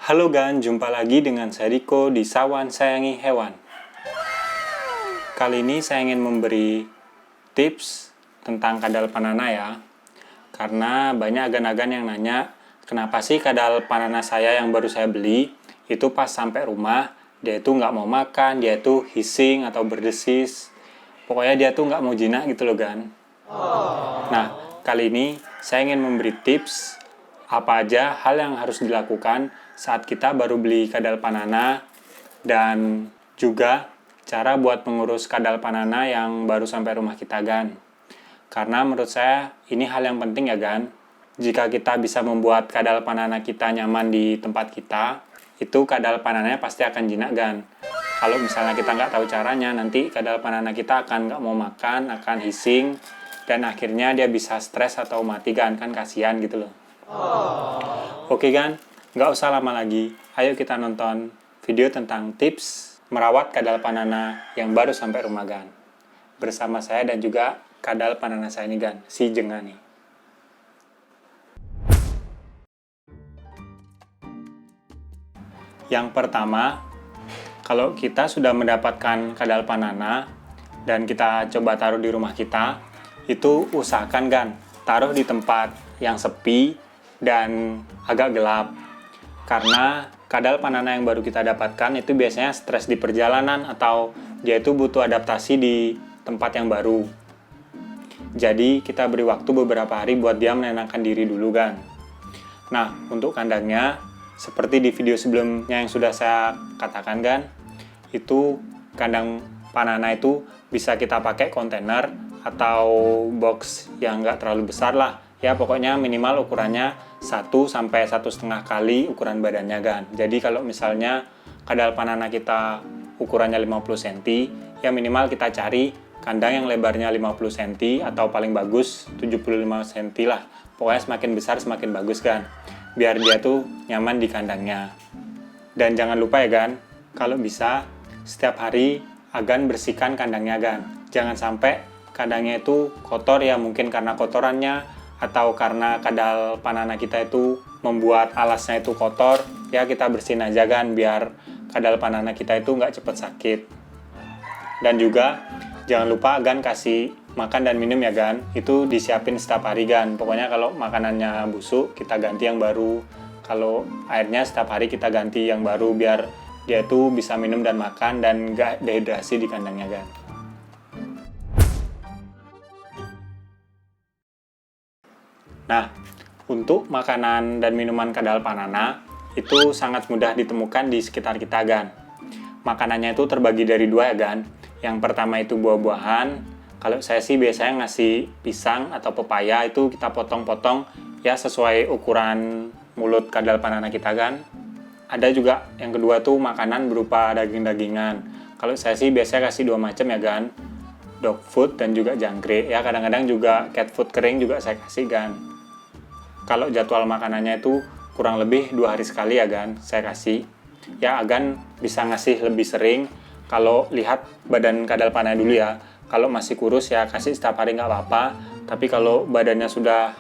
Halo Gan, jumpa lagi dengan saya Riko di Sawan Sayangi Hewan. Kali ini saya ingin memberi tips tentang kadal panana ya. Karena banyak agan-agan yang nanya, kenapa sih kadal panana saya yang baru saya beli, itu pas sampai rumah, dia itu nggak mau makan, dia itu hissing atau berdesis. Pokoknya dia tuh nggak mau jinak gitu loh Gan. Nah, kali ini saya ingin memberi tips apa aja hal yang harus dilakukan saat kita baru beli kadal panana dan juga cara buat mengurus kadal panana yang baru sampai rumah kita Gan. Karena menurut saya ini hal yang penting ya Gan. Jika kita bisa membuat kadal panana kita nyaman di tempat kita, itu kadal panananya pasti akan jinak Gan. Kalau misalnya kita nggak tahu caranya, nanti kadal panana kita akan nggak mau makan, akan hissing, dan akhirnya dia bisa stres atau mati Gan, kan kasihan gitu loh. Oke Gan, nggak usah lama lagi, ayo kita nonton video tentang tips merawat kadal panana yang baru sampai rumah Gan. Bersama saya dan juga kadal panana saya ini Gan, si Jenga nih. Yang pertama, kalau kita sudah mendapatkan kadal panana dan kita coba taruh di rumah kita, itu usahakan Gan, taruh di tempat yang sepi dan agak gelap. Karena kadal panana yang baru kita dapatkan itu biasanya stres di perjalanan atau dia itu butuh adaptasi di tempat yang baru. Jadi kita beri waktu beberapa hari buat dia menenangkan diri dulu Gan. Nah, untuk kandangnya, seperti di video sebelumnya yang sudah saya katakan Gan, itu kandang panana itu bisa kita pakai kontainer atau box yang nggak terlalu besar lah. Ya pokoknya minimal ukurannya 1-1,5 kali ukuran badannya Gan. Jadi kalau misalnya kadal panana kita ukurannya 50 cm, ya minimal kita cari kandang yang lebarnya 50 cm atau paling bagus 75 cm lah. Pokoknya semakin besar semakin bagus Gan. Biar dia tuh nyaman di kandangnya. Dan jangan lupa ya Gan, kalau bisa setiap hari Agan bersihkan kandangnya Gan. Jangan sampai kandangnya itu kotor ya, mungkin karena kotorannya atau karena kadal panana kita itu membuat alasnya itu kotor, ya kita bersihin aja Gan biar kadal panana kita itu nggak cepet sakit. Dan juga jangan lupa Gan kasih makan dan minum ya Gan, itu disiapin setiap hari Gan. Pokoknya kalau makanannya busuk kita ganti yang baru, kalau airnya setiap hari kita ganti yang baru biar dia itu bisa minum dan makan dan nggak dehidrasi di kandangnya Gan. Nah, untuk makanan dan minuman kadal panana itu sangat mudah ditemukan di sekitar kita Gan. Makanannya itu terbagi dari dua ya Gan. Yang pertama itu buah-buahan. Kalau saya sih biasanya ngasih pisang atau pepaya itu kita potong-potong ya sesuai ukuran mulut kadal panana kita Gan. Ada juga yang kedua tuh makanan berupa daging-dagingan. Kalau saya sih biasanya kasih dua macam ya Gan. Dog food dan juga jangkrik. Ya kadang-kadang juga cat food kering juga saya kasih Gan. Kalau jadwal makanannya itu kurang lebih 2 hari sekali ya Gan, saya kasih. Ya Agan bisa ngasih lebih sering kalau lihat badan kadal panana dulu ya. Kalau masih kurus ya kasih setiap hari nggak apa-apa. Tapi kalau badannya sudah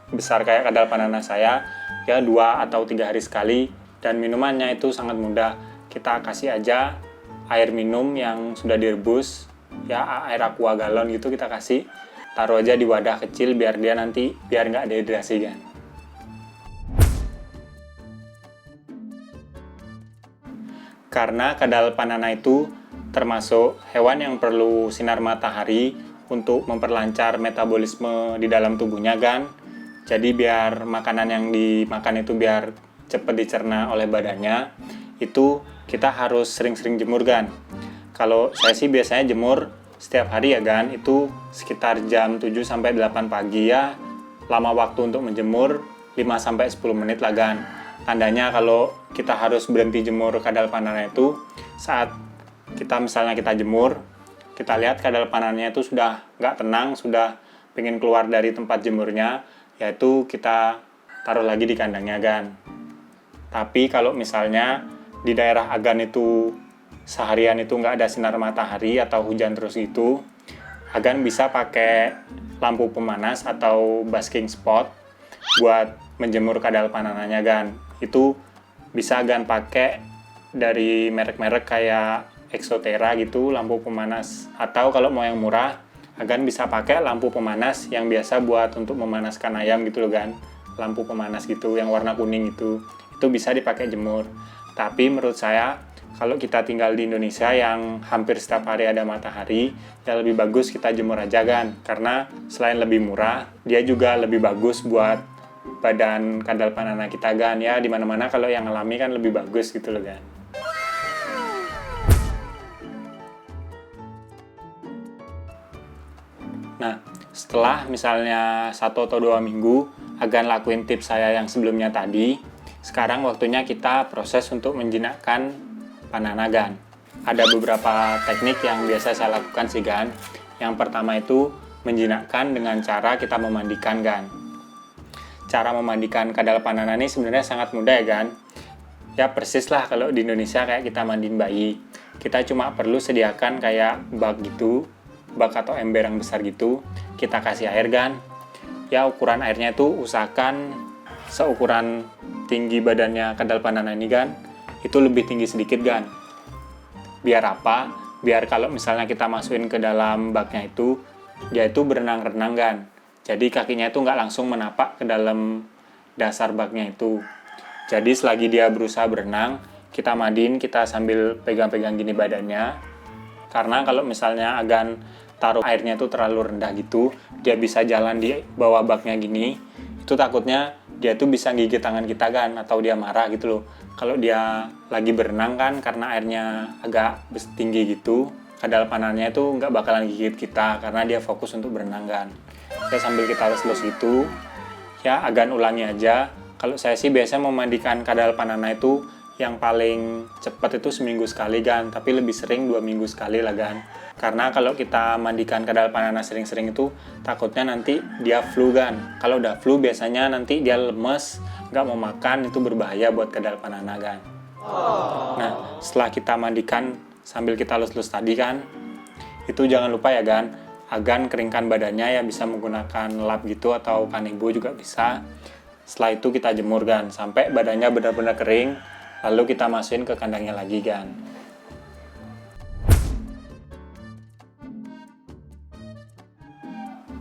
besar kayak kadal panana saya, ya 2 atau 3 hari sekali. Dan minumannya itu sangat mudah. Kita kasih aja air minum yang sudah direbus, ya air aqua galon gitu kita kasih. Taruh aja di wadah kecil biar dia nanti biar nggak dehidrasi Gan. Karena kadal panana itu termasuk hewan yang perlu sinar matahari untuk memperlancar metabolisme di dalam tubuhnya Gan. Jadi biar makanan yang dimakan itu biar cepat dicerna oleh badannya, itu kita harus sering-sering jemur Gan. Kalau saya sih biasanya jemur setiap hari ya Gan, itu sekitar jam 7-8 pagi ya. Lama waktu untuk menjemur 5-10 menit lah Gan. Tandanya kalau kita harus berhenti jemur kadal panana itu saat misalnya kita jemur, kita lihat kadal panananya itu sudah nggak tenang, sudah pengen keluar dari tempat jemurnya, yaitu kita taruh lagi di kandangnya Gan. Tapi kalau misalnya di daerah Agan itu seharian itu nggak ada sinar matahari atau hujan terus gitu, Agan bisa pakai lampu pemanas atau basking spot buat menjemur kadal panananya Gan. Itu bisa gan pakai dari merek-merek kayak Exotera gitu, lampu pemanas. Atau kalau mau yang murah, Agan bisa pakai lampu pemanas yang biasa buat untuk memanaskan ayam gitu loh kan. Lampu pemanas gitu yang warna kuning itu bisa dipakai jemur. Tapi menurut saya kalau kita tinggal di Indonesia yang hampir setiap hari ada matahari, ya lebih bagus kita jemur aja kan. Karena selain lebih murah, dia juga lebih bagus buat badan kadal panana kita kan. Ya dimana-mana kalau yang alami kan lebih bagus gitu loh kan. Nah, setelah misalnya 1 atau 2 minggu Agan lakuin tips saya yang sebelumnya tadi, sekarang waktunya kita proses untuk menjinakkan panana gan. Ada beberapa teknik yang biasa saya lakukan sih gan. Yang pertama itu menjinakkan dengan cara kita memandikan gan. Cara memandikan kadal panana ini sebenarnya sangat mudah ya gan. Ya persis lah kalau di Indonesia kayak kita mandiin bayi. Kita cuma perlu sediakan kayak bak gitu, bak atau ember yang besar gitu, kita kasih air kan. Ya ukuran airnya itu usahakan seukuran tinggi badannya kadal panana ini kan, itu lebih tinggi sedikit kan. Biar apa? Biar kalau misalnya kita masukin ke dalam baknya itu, dia itu berenang-renang kan. Jadi kakinya itu nggak langsung menapak ke dalam dasar baknya itu. Jadi selagi dia berusaha berenang, kita mandiin, kita sambil pegang-pegang gini badannya. Karena kalau misalnya Agan taruh airnya itu terlalu rendah gitu, dia bisa jalan di bawah baknya gini, itu takutnya dia tuh bisa gigit tangan kita kan, atau dia marah gitu loh. Kalau dia lagi berenang kan, karena airnya agak tinggi gitu, kadal panannya itu nggak bakalan gigit kita, karena dia fokus untuk berenang kan. Ya sambil kita lus-lus gitu, ya Agan ulangi aja. Kalau saya sih biasanya memandikan kadal panana itu yang paling cepat itu seminggu sekali kan, tapi lebih sering 2 minggu sekali lah kan. Karena kalau kita mandikan kadal panana sering-sering itu takutnya nanti dia flu kan. Kalau udah flu biasanya nanti dia lemes, nggak mau makan, itu berbahaya buat kadal panana kan. Nah setelah kita mandikan sambil kita lus-lus tadi kan, itu jangan lupa ya kan, Agan keringkan badannya, ya bisa menggunakan lap gitu atau kanebo juga bisa. Setelah itu kita jemur kan sampai badannya benar-benar kering, lalu kita masukin ke kandangnya lagi kan.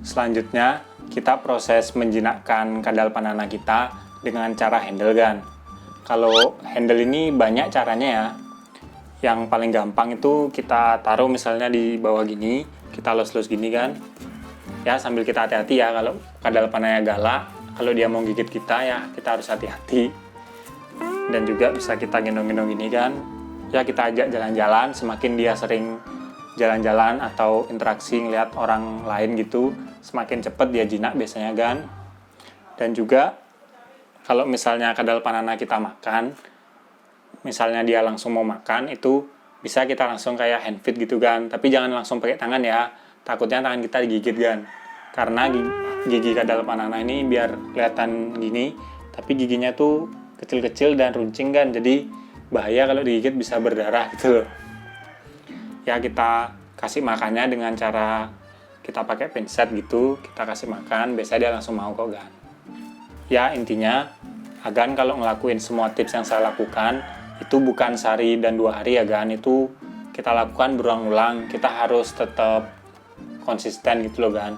Selanjutnya kita proses menjinakkan kadal panana kita dengan cara handle kan. Kalau handle ini banyak caranya ya. Yang paling gampang itu kita taruh misalnya di bawah gini, kita los-los gini kan. Ya sambil kita hati-hati ya, kalau kadal panananya galak, kalau dia mau gigit kita ya kita harus hati-hati. Dan juga bisa kita gendong-gendong gini kan. Ya kita ajak jalan-jalan, semakin dia sering jalan-jalan atau interaksi ngeliat orang lain gitu, semakin cepat dia jinak biasanya kan. Dan juga kalau misalnya kadal panana kita makan, misalnya dia langsung mau makan, itu bisa kita langsung kayak hand feed gitu kan. Tapi jangan langsung pakai tangan ya, takutnya tangan kita digigit kan. Karena gigi kadal panana ini biar kelihatan gini, tapi giginya tuh kecil-kecil dan runcing kan, jadi bahaya kalau digigit, bisa berdarah gitu loh. Ya kita kasih makannya dengan cara kita pakai pinset gitu, kita kasih makan, biasanya dia langsung mau kok kan. Ya intinya Agan kalau ngelakuin semua tips yang saya lakukan itu bukan sehari dan 2 hari ya kan, itu kita lakukan berulang-ulang, kita harus tetap konsisten gitu loh kan.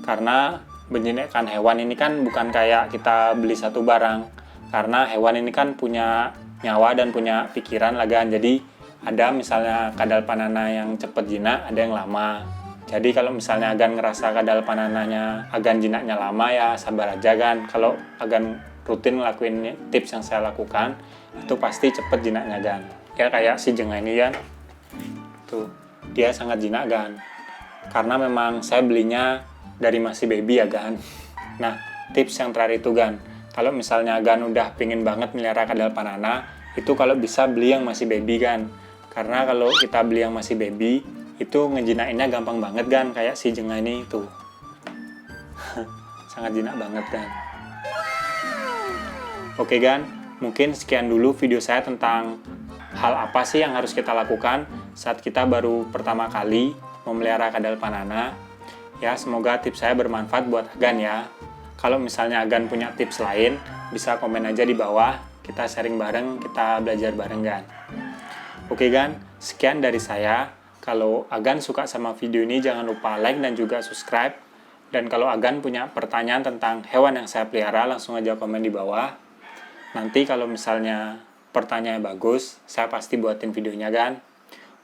Karena menjinakkan hewan ini kan bukan kayak kita beli satu barang, karena hewan ini kan punya nyawa dan punya pikiran lah kan. Jadi ada misalnya kadal panana yang cepet jinak, ada yang lama. Jadi kalau misalnya Agan ngerasa kadal panananya Agan jinaknya lama, ya sabar aja kan. Kalau Agan rutin ngelakuin tips yang saya lakukan, itu pasti cepet jinaknya kan. Ya kayak si jengah ini kan, tuh dia sangat jinak kan. Karena memang saya belinya dari masih baby ya kan. Nah tips yang terakhir itu kan, kalau misalnya Agan udah pingin banget melihara kadal panana, itu kalau bisa beli yang masih baby kan. Karena kalau kita beli yang masih baby, itu ngejinainnya gampang banget kan, kayak si jengah ini tuh. Sangat jinak banget kan. Oke kan, mungkin sekian dulu video saya tentang hal apa sih yang harus kita lakukan saat kita baru pertama kali memelihara kadal panana. Ya semoga tips saya bermanfaat buat Agan ya. Kalau misalnya Agan punya tips lain, bisa komen aja di bawah. kita sharing bareng, kita belajar bareng Gan. Oke Gan, sekian dari saya. Kalau Agan suka sama video ini jangan lupa like dan juga subscribe. Dan kalau Agan punya pertanyaan tentang hewan yang saya pelihara, langsung aja komen di bawah. Nanti kalau misalnya pertanyaannya bagus, saya pasti buatin videonya Gan.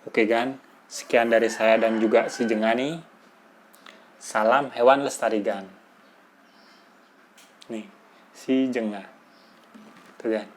Oke Gan, sekian dari saya dan juga si Jengani. Salam hewan lestari Gan. Nih, si Jengah. Tuh Gan.